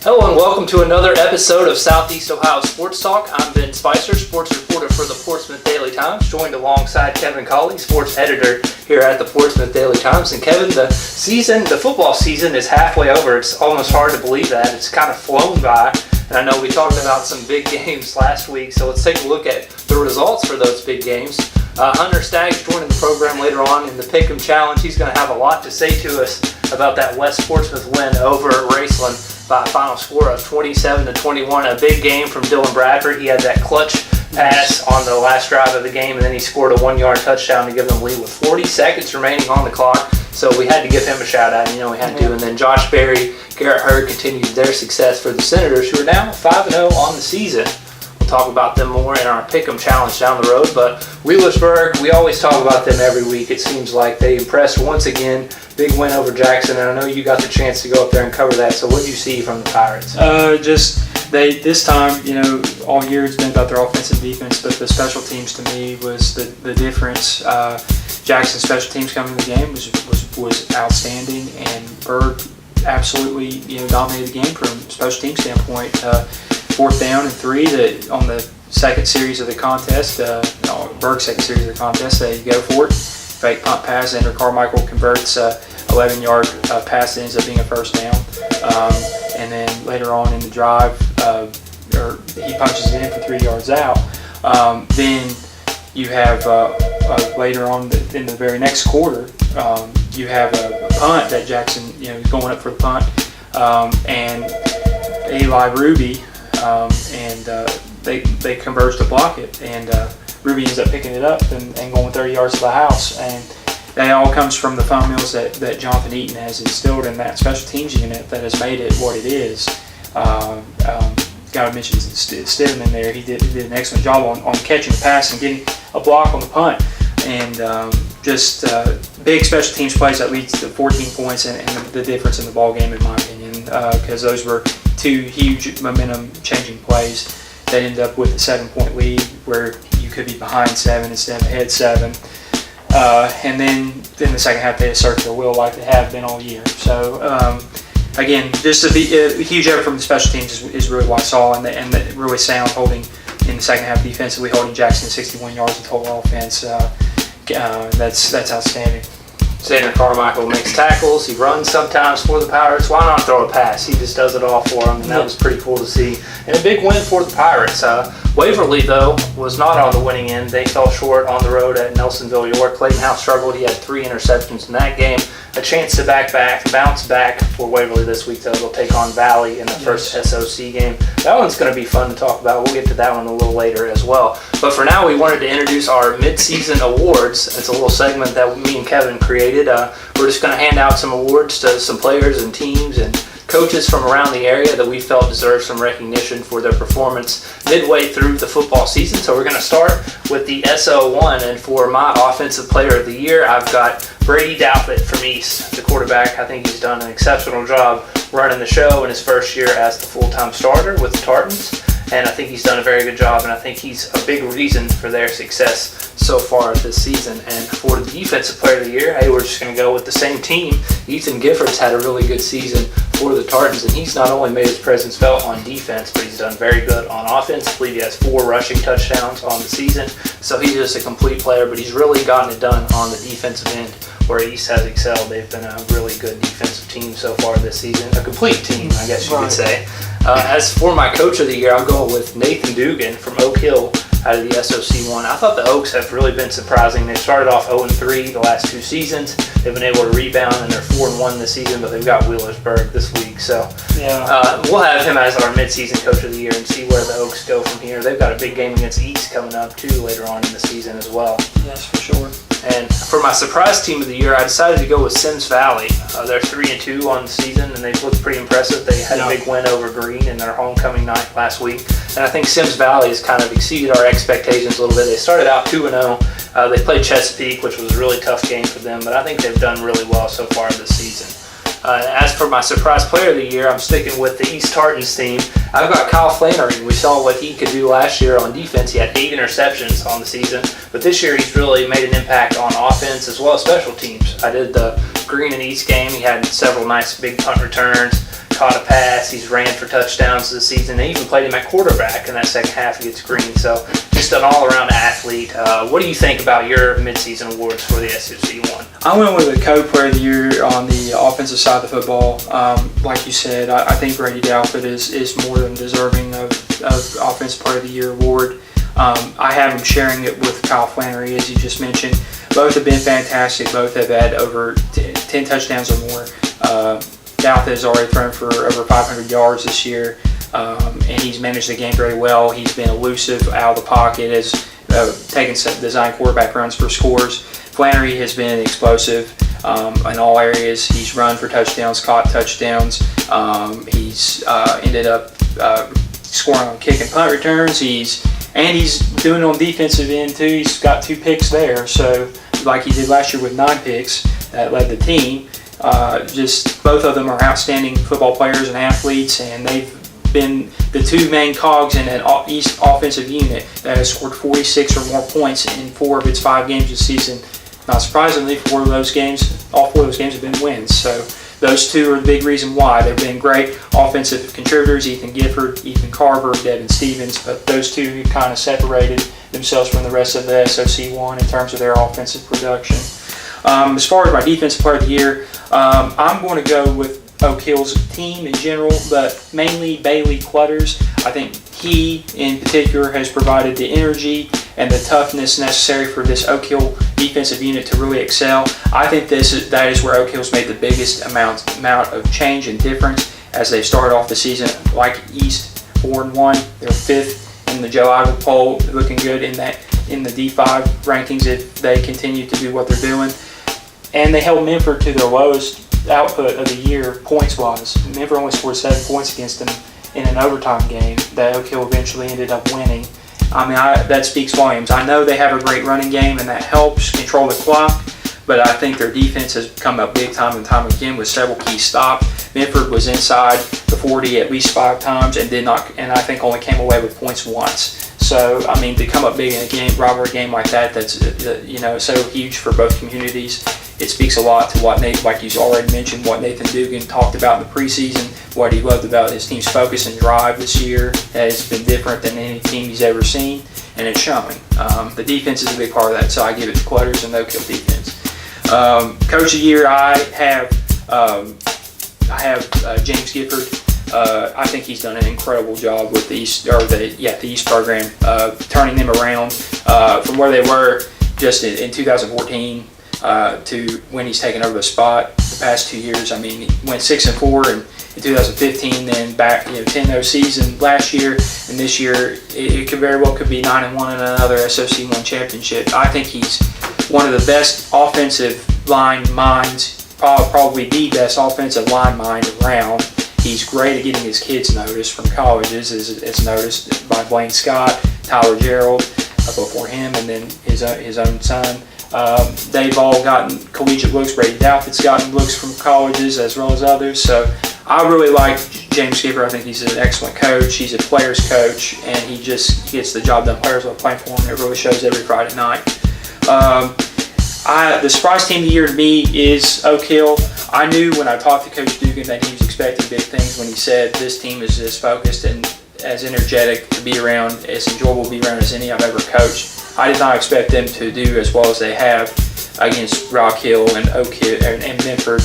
Hello and welcome to another episode of Southeast Ohio Sports Talk. I'm Ben Spicer, sports reporter for the Portsmouth Daily Times, joined alongside Kevin Colley, sports editor here at the Portsmouth Daily Times. And Kevin, the football season is halfway over. It's almost hard to believe that. It's kind of flown by. And I know we talked about some big games last week, so let's take a look at the results for those big games. Hunter Stagg's joining the program later on in the Pick'em Challenge. He's going to have a lot to say to us about that West Portsmouth win over Raceland by a final score of 27-21. A big game from Dylan Bradford. He had that clutch pass on the last drive of the game, and then he scored a 1-yard touchdown to give them the lead with 40 seconds remaining on the clock. So we had to give him a shout out, we had to. And then Josh Berry, Garrett Hurd continued their success for the Senators, who are now 5-0 on the season. We'll talk about them more in our Pick'em Challenge down the road. But Wheelersburg, we always talk about them every week. It seems like they impressed once again. Big win over Jackson, and I know you got the chance to go up there and cover that. So what did you see from the Pirates? This time, all year it's been about their offense and defense, but the special teams to me was the difference. Jackson's special teams coming to the game was outstanding, and Berg absolutely dominated the game from a special team standpoint. 4th down and 3 that on the second series of the contest, Berg's second series of the contest, they go for it. Fake punt pass, Ender Carmichael converts 11-yard pass that ends up being a first down. And then later on in the drive, he punches it in for 3 yards out. Then you have later on in the very next quarter, you have a punt that Jackson is going up for the punt, and Eli Ruby, they converge to block it, and Ruby ends up picking it up and going 30 yards to the house. And that all comes from the fundamentals that Jonathan Eaton has instilled in that special teams unit that has made it what it is. Got to mention Steven in there. He did an excellent job on catching the pass and getting a block on the punt. And big special teams plays that leads to 14 points and the difference in the ball game, in my opinion, because those were 2 huge momentum-changing plays that ended up with a 7-point lead where you could be behind 7 instead of ahead 7. And then in the second half, they assert their will like they have been all year. So, again, just a huge effort from the special teams is really what I saw, and the really sound holding in the second half defensively, holding Jackson 61 yards of total offense. That's outstanding. Ender Carmichael makes tackles. He runs sometimes for the Pirates. Why not throw a pass? He just does it all for them, and that was pretty cool to see. And a big win for the Pirates. Waverly, though, was not on the winning end. They fell short on the road at Nelsonville, York. Clayton House struggled. He had 3 interceptions in that game. A chance to bounce back for Waverly this week, though. They'll take on Valley in the first SOC game. That one's going to be fun to talk about. We'll get to that one a little later as well. But for now, we wanted to introduce our midseason awards. It's a little segment that me and Kevin created. We're just going to hand out some awards to some players and teams and coaches from around the area that we felt deserved some recognition for their performance midway through the football season. So we're going to start with the SO1, and for my offensive player of the year, I've got Brady Douthat from East, the quarterback. I think he's done an exceptional job running the show in his first year as the full-time starter with the Tartans, and I think he's done a very good job, and I think he's a big reason for their success so far this season. And for the defensive player of the year, hey, we're just going to go with the same team. Ethan Giffords had a really good season for the Tartans, and he's not only made his presence felt on defense, but he's done very good on offense. I believe he has 4 rushing touchdowns on the season, so he's just a complete player, but he's really gotten it done on the defensive end where East has excelled. They've been a really good defensive team so far this season, a complete team, I guess you could say. As for my coach of the year, I'm going with Nathan Dugan from Oak Hill out of the SOC1. I thought the Oaks have really been surprising. They started off 0-3 the last 2 seasons. They've been able to rebound, and they're 4-1 this season, but they've got Wheelersburg this week. So we'll have him as our midseason coach of the year and see where the Oaks go from here. They've got a big game against East coming up, too, later on in the season as well. Yes, for sure. And for my surprise team of the year, I decided to go with Sims Valley. They're 3-2 on the season, and they've looked pretty impressive. They had a big win over Green in their homecoming night last week. And I think Sims Valley has kind of exceeded our expectations a little bit. They started out 2-0. They played Chesapeake, which was a really tough game for them, but I think they've done really well so far this season. As for my surprise player of the year, I'm sticking with the East Tartans team. I've got Kyle Flannery. We saw what he could do last year on defense. He had 8 interceptions on the season, but this year he's really made an impact on offense as well as special teams. I did the Green and East game. He had several nice big punt returns, caught a pass. He's ran for touchdowns this season. They even played him at quarterback in that second half against Green. So just an all-around athlete. What do you think about your midseason awards for the SOC one? I went with the Co-Player of the Year on the offensive side of the football. Like you said, I think Brady Dalford is more than deserving of Offensive Player of the Year award. I have him sharing it with Kyle Flannery, as you just mentioned. Both have been fantastic. Both have had over 10 touchdowns or more. Dalford has already thrown for over 500 yards this year, and he's managed the game very well. He's been elusive out of the pocket, has taken some design quarterback runs for scores. Flannery has been explosive in all areas. He's run for touchdowns, caught touchdowns. He's ended up scoring on kick and punt returns. He's doing it on defensive end too. He's got 2 picks there. So like he did last year with 9 picks that led the team. Just both of them are outstanding football players and athletes, and they've been the 2 main cogs in an East offensive unit that has scored 46 or more points in 4 of its 5 games this season. Not surprisingly, all 4 of those games have been wins. So those 2 are the big reason why. They've been great offensive contributors, Ethan Gifford, Ethan Carver, Devin Stevens, but those 2 kind of separated themselves from the rest of the SOC1 in terms of their offensive production. As far as my defensive player of the year, I'm going to go with Oak Hill's team in general, but mainly Bailey Clutters. I think he, in particular, has provided the energy and the toughness necessary for this Oak Hill defensive unit to really excel. I think that is where Oak Hill's made the biggest amount of change and difference as they started off the season like East 4-1. They're 5th in the Joe Idle poll, looking good in the D5 rankings if they continue to do what they're doing. And they held Minford to their lowest output of the year points-wise. Minford only scored 7 points against them in an overtime game that Oak Hill eventually ended up winning. I mean, that speaks volumes. I know they have a great running game, and that helps control the clock, but I think their defense has come up big time and time again with several key stops. Minford was inside the 40 at least 5 times and I think only came away with points once. So, I mean, to come up big in a rivalry game like that, that's so huge for both communities. It speaks a lot to what like you already mentioned, what Nathan Dugan talked about in the preseason, what he loved about his team's focus and drive this year. It's been different than any team he's ever seen, and it's showing. The defense is a big part of that, so I give it to Clutters and Oak Hill defense. Coach of the year, I have James Gifford. I think he's done an incredible job with the East program, turning them around from where they were just in 2014 to when he's taken over the spot the past 2 years. I mean, he went 6-4 in 2015, then back 10-0 season last year, and this year it could very well be 9-1 in another SOC1 championship. I think he's one of the best offensive line minds, probably the best offensive line mind around. He's great at getting his kids noticed from colleges, as noticed by Blaine Scott, Tyler Gerald before him, and then his own son. They've all gotten collegiate looks. Brady Dalford's gotten looks from colleges as well as others. So I really like James Gifford. I think he's an excellent coach. He's a player's coach, and he just gets the job done. Players love playing for him. It really shows every Friday night. The surprise team of the year to me is Oak Hill. I knew when I talked to Coach Dugan that he was expecting big things when he said this team is as focused and as energetic to be around, as enjoyable to be around as any I've ever coached. I did not expect them to do as well as they have against Rock Hill and Oak Hill and Minford,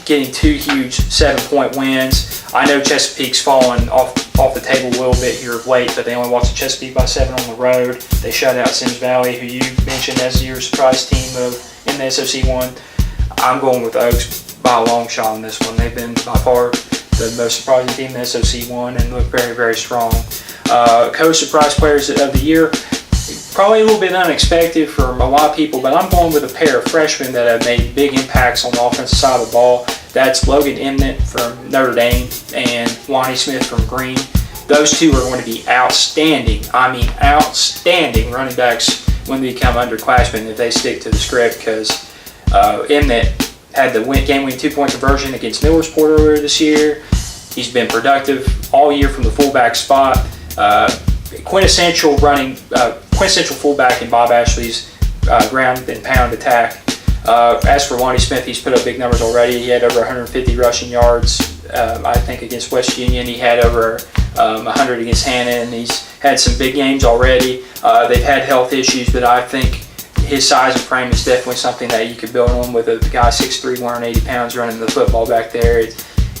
getting 2 huge 7-point wins. I know Chesapeake's fallen off the table a little bit here of late, but they only lost to Chesapeake by 7 on the road. They shut out Sims Valley, who you mentioned as your surprise team in the SOC1. I'm going with Oaks by a long shot on this one. They've been by far the most surprising team in the SOC1 and look very, very strong. Coach surprise players of the year, probably a little bit unexpected for a lot of people, but I'm going with a pair of freshmen that have made big impacts on the offensive side of the ball. That's Logan Emnett from Notre Dame and Wani Smith from Green. Those 2 are going to be outstanding running backs when they become underclassmen if they stick to the script, because Emnett had the game-winning 2-point conversion against Millersport earlier this year. He's been productive all year from the fullback spot. Quintessential fullback in Bob Ashley's ground and pound attack. As for Wani Smith, he's put up big numbers already. He had over 150 rushing yards I think against West Union he had over 100 against Hannah, and he's had some big games already. They've had health issues, but I think his size and frame is definitely something that you could build on with a guy 6'3", 180 pounds running the football back there.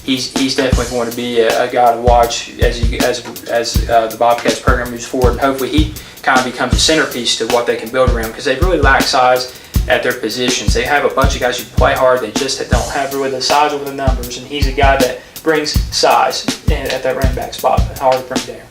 He's definitely going to be a guy to watch as the Bobcats program moves forward, and hopefully he kind of becomes a centerpiece to what they can build around, because they really lack size at their positions. They have a bunch of guys who play hard, they just don't have really the size or the numbers, and he's a guy that brings size at that running back spot. Hard to bring there.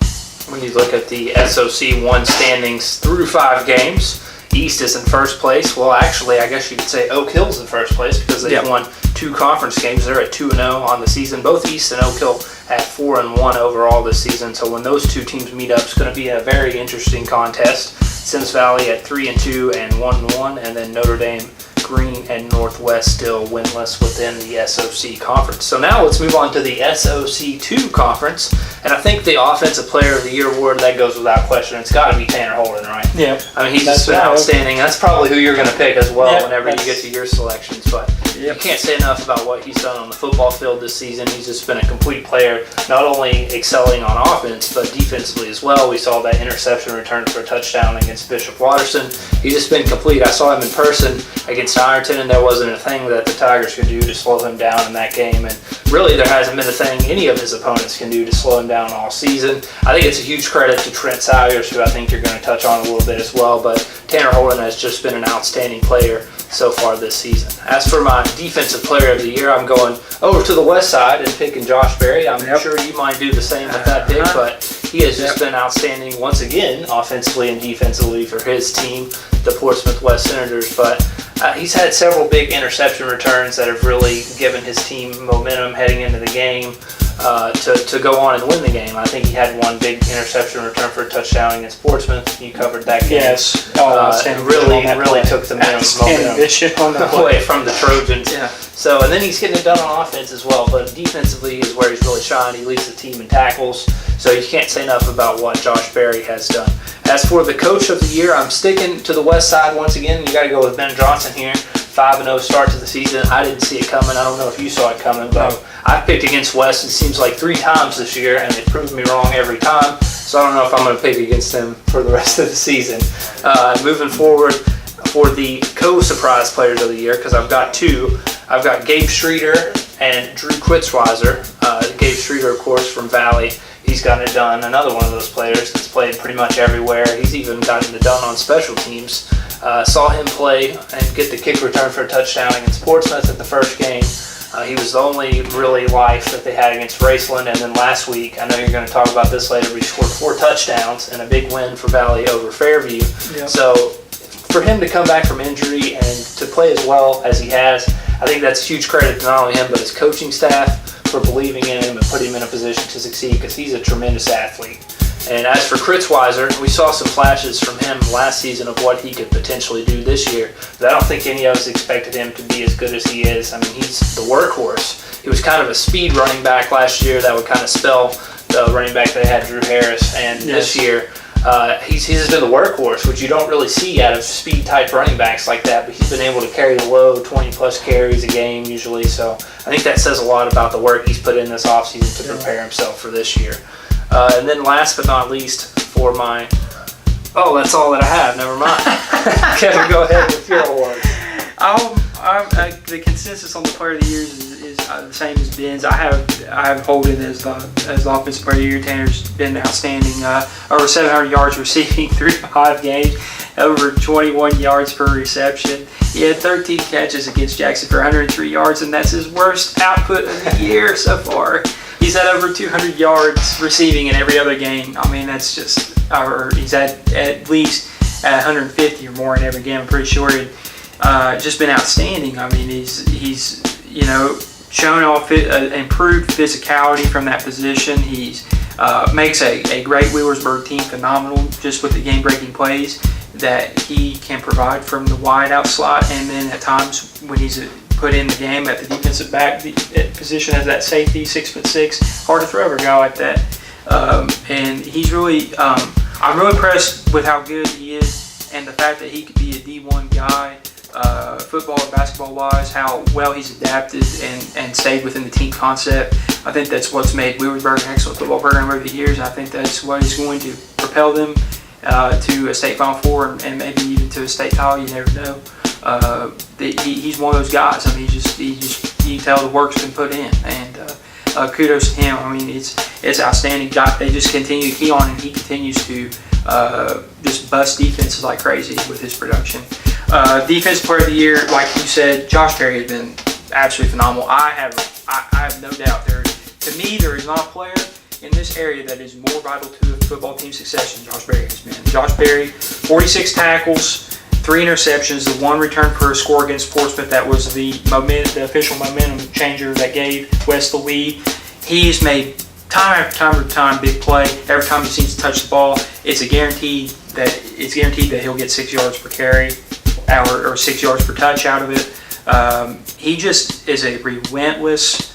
When you look at the SOC 1 standings through 5 games, East is in first place. Well, actually, I guess you could say Oak Hill's in first place because they've won 2 conference games. They're at 2-0 on the season. Both East and Oak Hill at 4-1 overall this season. So when those 2 teams meet up, it's going to be a very interesting contest. Sims Valley at 3-2 and 1-1, and then Notre Dame, Green, and Northwest still winless within the SOC conference. So now let's move on to the SOC 2 conference, and I think the Offensive Player of the Year award, that goes without question. It's got to be Tanner Holden, right? Yeah. I mean, he's just been outstanding. That's probably who you're going to pick as well whenever you get to your selections, but you can't say enough about what he's done on the football field this season. He's just been a complete player, not only excelling on offense, but defensively as well. We saw that interception return for a touchdown against Bishop Watterson. He's just been complete. I saw him in person against Ironton, and there wasn't a thing that the Tigers could do to slow him down in that game. And really, there hasn't been a thing any of his opponents can do to slow him down all season. I think it's a huge credit to Trent Salyers, who I think you're going to touch on a little bit as well. But Tanner Holden has just been an outstanding player so far this season. As for my Defensive Player of the Year, I'm going over to the west side and picking Josh Berry. I'm sure you might do the same with that pick, but he has just been outstanding once again, offensively and defensively for his team, the Portsmouth West Senators. But he's had several big interception returns that have really given his team momentum heading into the game to go on and win the game. I think he had one big interception return for a touchdown against Portsmouth. You covered that game. Yes. Really took the momentum away from the Trojans. Yeah. So, and then he's getting it done on offense as well, but defensively is where he's really shined. He leads the team in tackles, so you can't say enough about what Josh Berry has done. As for the Coach of the Year, I'm sticking to the west side once again. You got to go with Ben Johnson here. 5-0 start to the season. I didn't see it coming. I don't know if you saw it coming, but I've picked against West, it seems like 3 times this year, and they proved me wrong every time. So I don't know if I'm going to pick against them for the rest of the season. Moving forward, for the co-surprise players of the year, because I've got 2. I've got Gabe Streeter and Drew Quitzweiser. Gabe Streeter, of course, from Valley. He's gotten it done. Another one of those players that's played pretty much everywhere. He's even gotten it done on special teams. Saw him play and get the kick return for a touchdown against Portsmouth at the first game. He was the only really life that they had against Raceland. And then last week, I know you're going to talk about this later, but he scored 4 touchdowns and a big win for Valley over Fairview. Yep. So for him to come back from injury and to play as well as he has, I think that's huge credit to not only him but his coaching staff for believing in him and putting him in a position to succeed, because he's a tremendous athlete. And as for Kritzweiser, we saw some flashes from him last season of what he could potentially do this year, but I don't think any of us expected him to be as good as he is. I mean, he's the workhorse. He was kind of a speed running back last year that would kind of spell the running back they had, Drew Harris, and this year he's just been the workhorse, which you don't really see out of speed-type running backs like that, but he's been able to carry the load, 20-plus carries a game usually, so I think that says a lot about the work he's put in this offseason to prepare himself for this year. And then last but not least, for my... Oh, that's all that I have. Never mind. Kevin, go ahead with your award. The consensus on the Player of the Year is the same as Ben's. I have Holden as the Offensive Player of the Year. Tanner's been outstanding. Over 700 yards receiving through 5 games. Over 21 yards per reception. He had 13 catches against Jackson for 103 yards, and that's his worst output of the year so far. He's had over 200 yards receiving in every other game. I mean, that's just, or he's had at least 150 or more in every game, I'm pretty sure. Just been outstanding. I mean, he's shown off improved physicality from that position. He's makes a great Wheelersburg team phenomenal just with the game-breaking plays that he can provide from the wide out slot, and then at times when he's put in the game at the defensive back position as that safety, 6'6", hard to throw over a guy like that. And he's really, I'm really impressed with how good he is and the fact that he could be a D1 guy, football and basketball wise, how well he's adapted and stayed within the team concept. I think that's what's made Wheelersburg an excellent football program over the years. And I think that's what is going to propel them to a state Final Four and maybe even to a state title. You never know. He's one of those guys. I mean, you can tell the work's been put in, and kudos to him. I mean, it's outstanding. They just continue to key on, and he continues to just bust defenses like crazy with his production. Defense player of the year, like you said, Josh Perry has been absolutely phenomenal. I have no doubt to me there is not a player in this area that is more vital to the football team's success than Josh Perry has been. Josh Perry, 46 tackles, 3 interceptions, the 1 return for a score against Portsmouth. That was the official momentum changer that gave West the lead. He's made time after time big play. Every time he seems to touch the ball, it's guaranteed that he'll get 6 yards per carry or 6 yards per touch out of it. He just is a relentless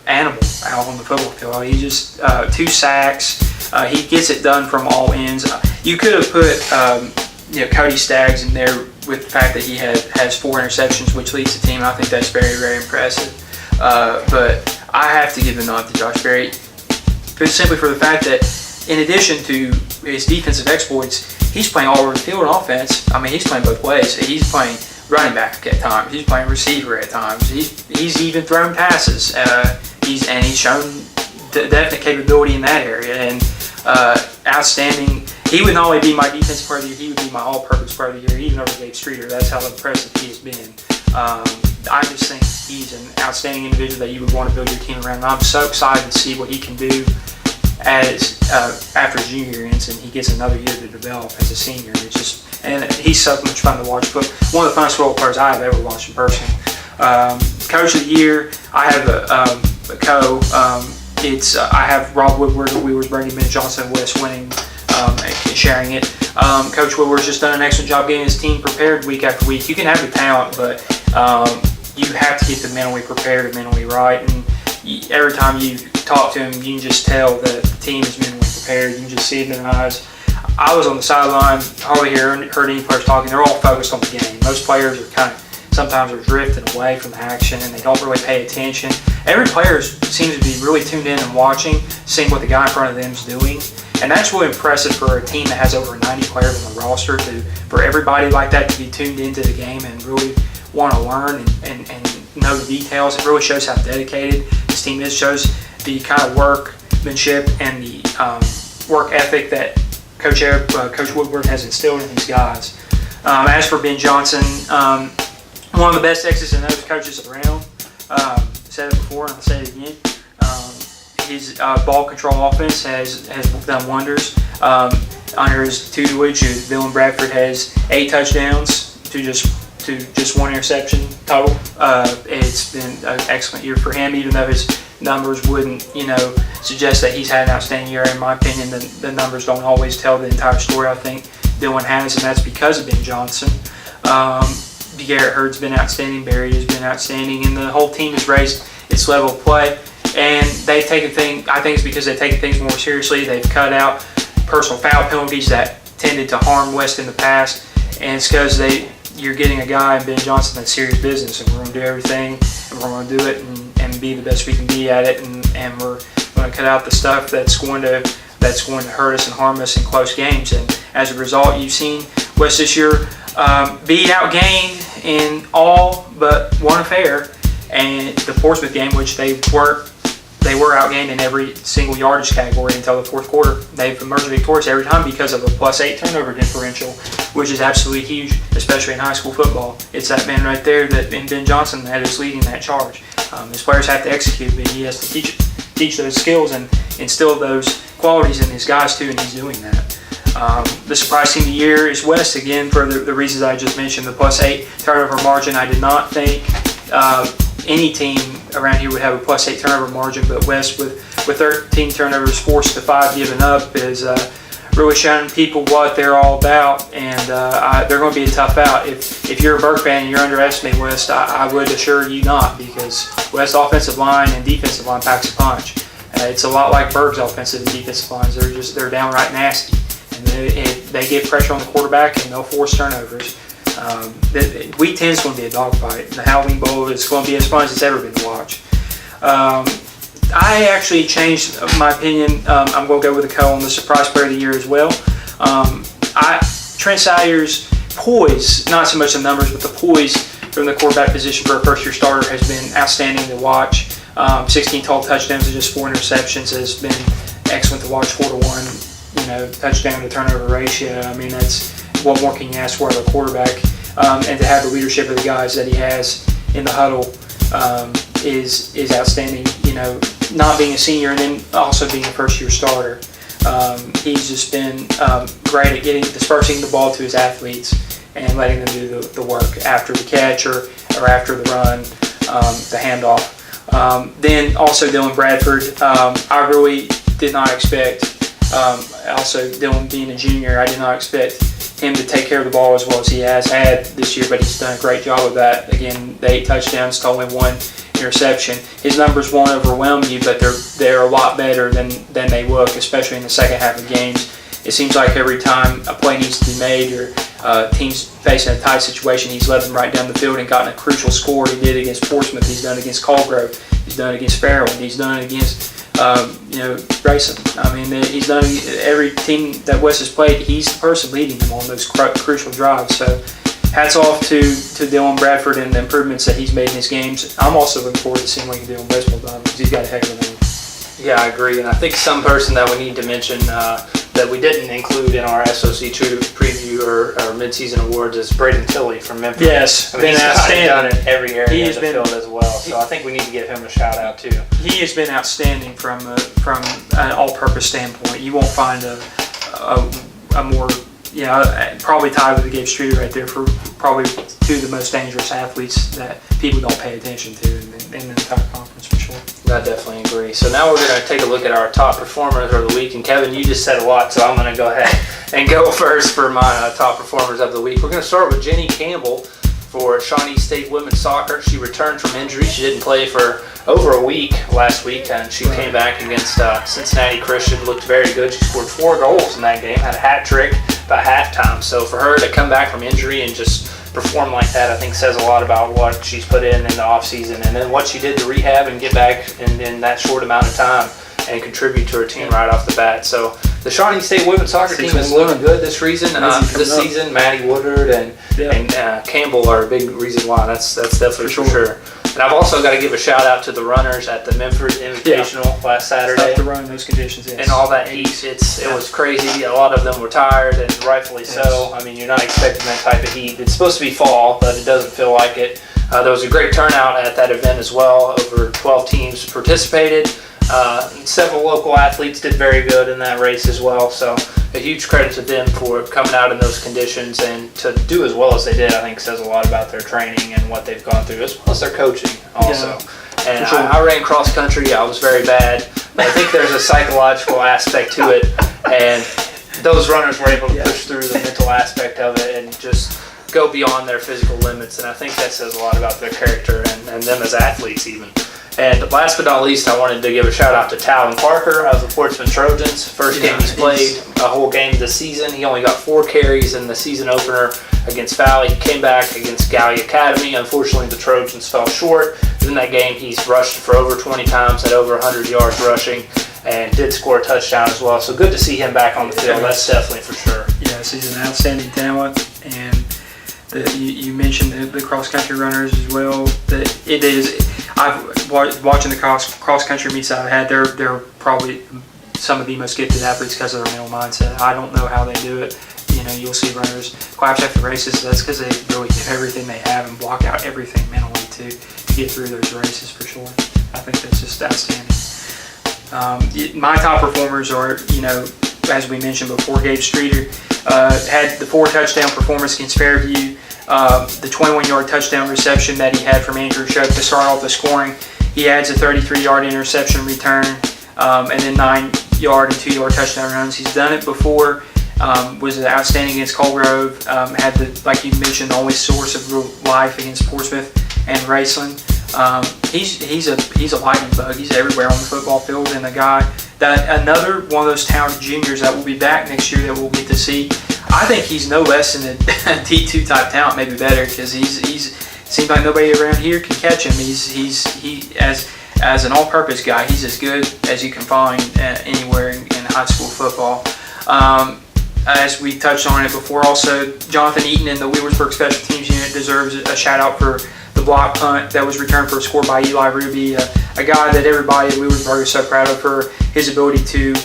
animal out on the football field. He just 2 sacks. He gets it done from all ends. You could have put Cody Staggs in there with the fact that he has 4 interceptions, which leads the team. I think that's very, very impressive. But I have to give the nod to Josh Perry, simply for the fact that in addition to his defensive exploits, he's playing all over the field on offense. I mean, he's playing both ways. He's playing running back at times. He's playing receiver at times. He's even thrown passes. He's shown definite capability in that area, and outstanding. He would not only be my defensive player of the year, he would be my all-purpose player of the year, even over Gabe Streeter. That's how impressive he has been. I just think he's an outstanding individual that you would want to build your team around. And I'm so excited to see what he can do after his junior year ends, and he gets another year to develop as a senior. And he's so much fun to watch. But one of the funnest football players I've ever watched in person. Coach of the year, I have a co. I have Rob Woodward of Wheelersburg, Ben Johnson, West winning, sharing it. Coach Woodward's just done an excellent job getting his team prepared week after week. You can have the talent, but you have to get them mentally prepared and mentally right. And every time you talk to him, you can just tell that the team is mentally prepared. You can just see it in their eyes. I was on the sideline, hardly heard any players talking. They're all focused on the game. Most players are sometimes are drifting away from the action and they don't really pay attention. Every player seems to be really tuned in and watching, seeing what the guy in front of them is doing. And that's really impressive for a team that has over 90 players on the roster, for everybody like that to be tuned into the game and really want to learn and know the details. It really shows how dedicated this team is. It shows the kind of workmanship and the work ethic that Coach Woodward has instilled in these guys. As for Ben Johnson, one of the best X's and O's coaches around. Said it before and I'll say it again. His ball control offense has done wonders. Under his tutelage, Dylan Bradford has 8 touchdowns to just 1 interception total. It's been an excellent year for him, even though his numbers wouldn't, suggest that he's had an outstanding year. In my opinion, the numbers don't always tell the entire story. I think Dylan has, and that's because of Ben Johnson. Garrett Hurd's been outstanding. Barry has been outstanding, and the whole team has raised its level of play. And they've taken things. I think it's because they've taken things more seriously. They've cut out personal foul penalties that tended to harm West in the past, and it's because you're getting a guy in Ben Johnson that's serious business, and we're going to do everything, and we're going to do it and be the best we can be at it, and we're going to cut out the stuff that's going to hurt us and harm us in close games. And as a result, you've seen West this year be outgained in all but one affair, and the Portsmouth game, which they were outgained in every single yardage category until the fourth quarter. They've emerged victorious every time because of a +8 turnover differential, which is absolutely huge, especially in high school football. It's that man right there in Ben Johnson that is leading that charge. His players have to execute, but he has to teach those skills and instill those qualities in his guys too, and he's doing that. The surprise team of the year is West, again, for the reasons I just mentioned, the +8 turnover margin. I did not think any team around here would have a +8 turnover margin, but West with 13 turnovers forced to 5 given up is really showing people what they're all about, and they're going to be a tough out. If you're a Burke fan and you're underestimating West, I would assure you not, because West's offensive line and defensive line packs a punch. It's a lot like Burke's offensive and defensive lines. They're downright nasty, and they get pressure on the quarterback and they'll force turnovers. Week 10 is going to be a dogfight. The Halloween Bowl is going to be as fun as it's ever been to watch. I actually changed my opinion. I'm going to go with the Co on the surprise player of the year as well. Trent Salyer's poise, not so much the numbers, but the poise from the quarterback position for a first-year starter has been outstanding to watch. 16 total touchdowns and just 4 interceptions has been excellent to watch. 4-to-1, touchdown to turnover ratio. I mean, that's what more can you ask for of a quarterback? And to have the leadership of the guys that he has in the huddle is outstanding. Not being a senior and then also being a first-year starter. He's just been great at dispersing the ball to his athletes and letting them do the work after the catch or after the run, the handoff. Then also Dylan Bradford, I really did not expect, also Dylan being a junior, I did not expect him to take care of the ball as well as he has had this year, but he's done a great job of that. Again, the 8 touchdowns to only 1 interception. His numbers won't overwhelm you, but they're a lot better than they look, especially in the second half of games. It seems like every time a play needs to be made or teams facing a tight situation, he's led them right down the field and gotten a crucial score. He did against Portsmouth. He's done it against Colgrove. He's done it against Farrell. He's done it against Grayson. I mean, he's done every team that West has played. He's the person leading them on those crucial drives. So hats off to Dylan Bradford and the improvements that he's made in his games. I'm also looking forward to seeing what he can do on baseball diamond because he's got a heck of a name. Yeah, I agree. And I think some person that we need to mention that we didn't include in our SOC preview or mid-season awards is Braden Tilley from Minford. Yes, I mean, he's done it every area of the been, field as well. So I think we need to give him a shout out too. He has been outstanding from an all-purpose standpoint. You won't find a more, probably tied with the Gabe Streeter right there for probably 2 of the most dangerous athletes that people don't pay attention to in the entire conference for sure. I definitely agree. So now we're going to take a look at our top performers of the week. And Kevin, you just said a lot, so I'm going to go ahead and go first for my top performers of the week. We're going to start with Jenny Campbell for Shawnee State Women's Soccer. She returned from injury. She didn't play for over a week last week, and she came back against Cincinnati Christian, looked very good. She scored 4 goals in that game, had a hat trick by halftime. So for her to come back from injury and just perform like that, I think says a lot about what she's put in the offseason and then what she did to rehab and get back in that short amount of time and contribute to her team right off the bat. So the Shawnee State Women's Soccer team is looking good this season. Season, Maddie Woodard and Campbell are a big reason why. That's definitely for sure. And I've also got to give a shout out to the runners at the Minford Invitational last Saturday. Tough to run in those conditions, yes. And all that heat, it was crazy. A lot of them were tired, and rightfully so. I mean, you're not expecting that type of heat. It's supposed to be fall, but it doesn't feel like it. There was a great turnout at that event as well. Over 12 teams participated. Several local athletes did very good in that race as well. So a huge credit to them for coming out in those conditions and to do as well as they did. I think says a lot about their training and what they've gone through, as well as their coaching also. Yeah, and sure. I ran cross country. I was very bad, but I think there's a psychological aspect to it, and those runners were able to push through the mental aspect of it and just go beyond their physical limits. And I think that says a lot about their character and them as athletes even. And last but not least, I wanted to give a shout out to Talyn Parker of the Portsmouth Trojans. First game he's played a whole game this season. He only got 4 carries in the season opener against Valley. He came back against Galley Academy. Unfortunately, the Trojans fell short. In that game, he's rushed for over 20 times, had over 100 yards rushing, and did score a touchdown as well. So good to see him back on the field. That's definitely for sure. Yes, he's an outstanding talent, and you mentioned the cross-country runners as well. It is. I've watching the cross-country meets I've had. They're probably some of the most gifted athletes because of their mental mindset. I don't know how they do it. You'll see runners claps after races. That's because they really give everything they have and block out everything mentally to get through those races for sure. I think that's just outstanding. My top performers are, as we mentioned before, Gabe Streeter had the 4 touchdown performance against Fairview. The 21-yard touchdown reception that he had from Andrew Shook to start off the scoring. He adds a 33-yard interception return and then 9-yard and 2-yard touchdown runs. He's done it before. Was outstanding against Colgrove. Had like you mentioned, the only source of life against Portsmouth and Raceland. He's a lightning bug. He's everywhere on the football field, and a guy that another one of those talented juniors that will be back next year that we'll get to see. I think he's no less than a D2 type talent, maybe better, because he's seems like nobody around here can catch him. He as as an all-purpose guy, he's as good as you can find anywhere in high school football. As we touched on it before, also, Jonathan Eaton in the Wheelersburg Special Teams Unit deserves a shout-out for the block punt that was returned for a score by Eli Ruby, a guy that everybody at Wheelersburg is so proud of for his ability to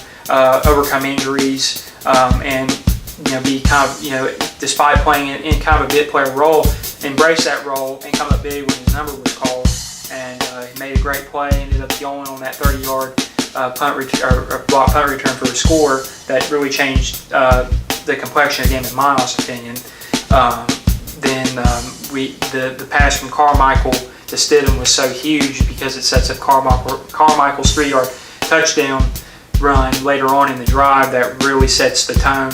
overcome injuries and be kind of, despite playing in kind of a bit player role, embrace that role and come up big when his number was called. And he made a great play, ended up going on that 30-yard block punt return for a score that really changed the complexion of the game, in my honest opinion. The pass from Carmichael to Stidham was so huge because it sets up Carmichael's 3-yard touchdown run later on in the drive that really sets the tone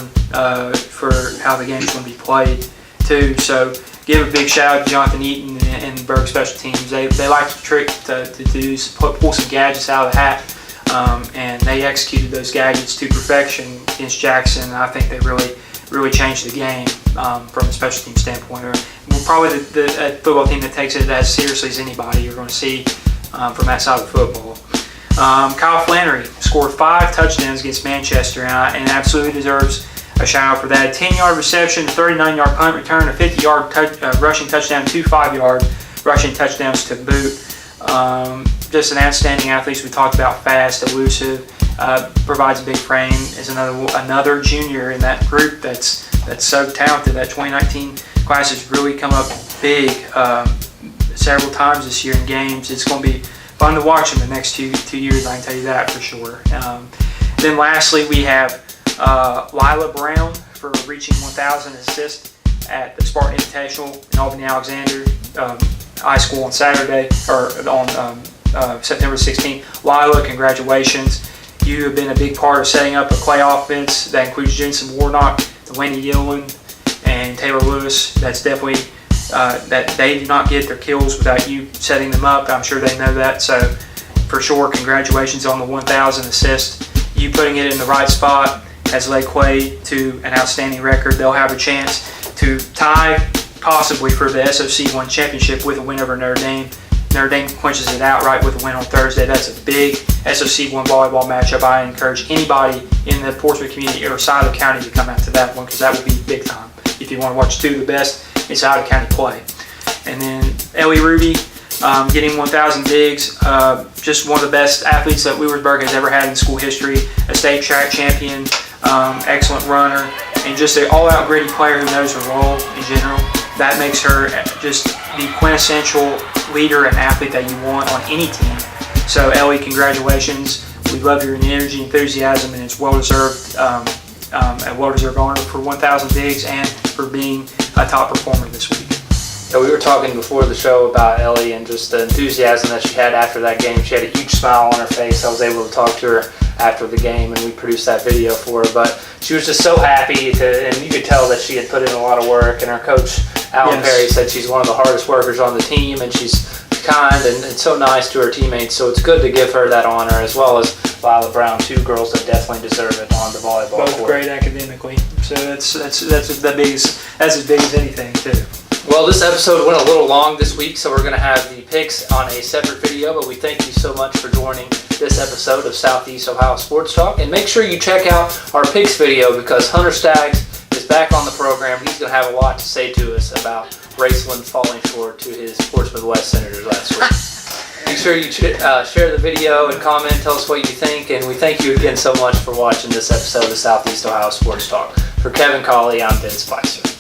for how the game's going to be played too. So give a big shout out to Jonathan Eaton and Berg Special Teams. They like to trick to pull some gadgets out of the hat. And they executed those gadgets to perfection against Jackson. And I think they really changed the game from a special team standpoint. We're probably the football team that takes it as seriously as anybody you're going to see from that side of football. Kyle Flannery scored 5 touchdowns against Manchester and absolutely deserves a shout out for that. A 10-yard reception, a 39-yard punt return, a 50-yard rushing touchdown, 2 5-yard rushing touchdowns to boot. Just an outstanding athlete. We talked about fast, elusive, provides a big frame. Is another junior in that group that's so talented. That 2019 class has really come up big several times this year in games. It's going to be fun to watch in the next two years. I can tell you that for sure. Then lastly, we have Lila Brown for reaching 1,000 assists at the Spartan Invitational in Albany Alexander High School on Saturday or on September 16th. Lila, congratulations. You have been a big part of setting up a clay offense that includes Jensen Warnock, Delaney Yellen, and Taylor Lewis. That's definitely that they do not get their kills without you setting them up. I'm sure they know that. So for sure, congratulations on the 1,000 assists. You putting it in the right spot has led Clay to an outstanding record. They'll have a chance to tie possibly for the SOC1 championship with a win over Notre Dame. Notre Dame clinches it outright with a win on Thursday. That's a big SOC1 volleyball matchup. I encourage anybody in the Portsmouth community or side of the county to come out to that one because that would be big time if you want to watch 2 of the best inside of county play. And then Ellie Ruby getting 1,000 digs. Just one of the best athletes that Wheelersburg has ever had in school history. A state track champion, excellent runner, and just an all-out gritty player who knows her role in general. That makes her just the quintessential leader and athlete that you want on any team. So Ellie, congratulations. We love your energy, enthusiasm, and it's well-deserved, a well-deserved honor for 1,000 digs and for being a top performer this week. Yeah, we were talking before the show about Ellie and just the enthusiasm that she had after that game. She had a huge smile on her face. I was able to talk to her after the game, and we produced that video for her. But she was just so happy, and you could tell that she had put in a lot of work. And our coach, Alan Perry, said she's one of the hardest workers on the team, and she's kind and so nice to her teammates. So it's good to give her that honor, as well as Lila Brown, 2 girls that definitely deserve it on the volleyball court. Both great academically. So that's as big as anything too. Well, this episode went a little long this week, so we're going to have the picks on a separate video, but we thank you so much for joining this episode of Southeast Ohio Sports Talk. And make sure you check out our picks video because Hunter Staggs is back on the program. He's going to have a lot to say to us about Raceland falling short to his Portsmouth West Senators last week. Make sure you share the video and comment, tell us what you think, and we thank you again so much for watching this episode of Southeast Ohio Sports Talk. For Kevin Colley, I'm Ben Spicer.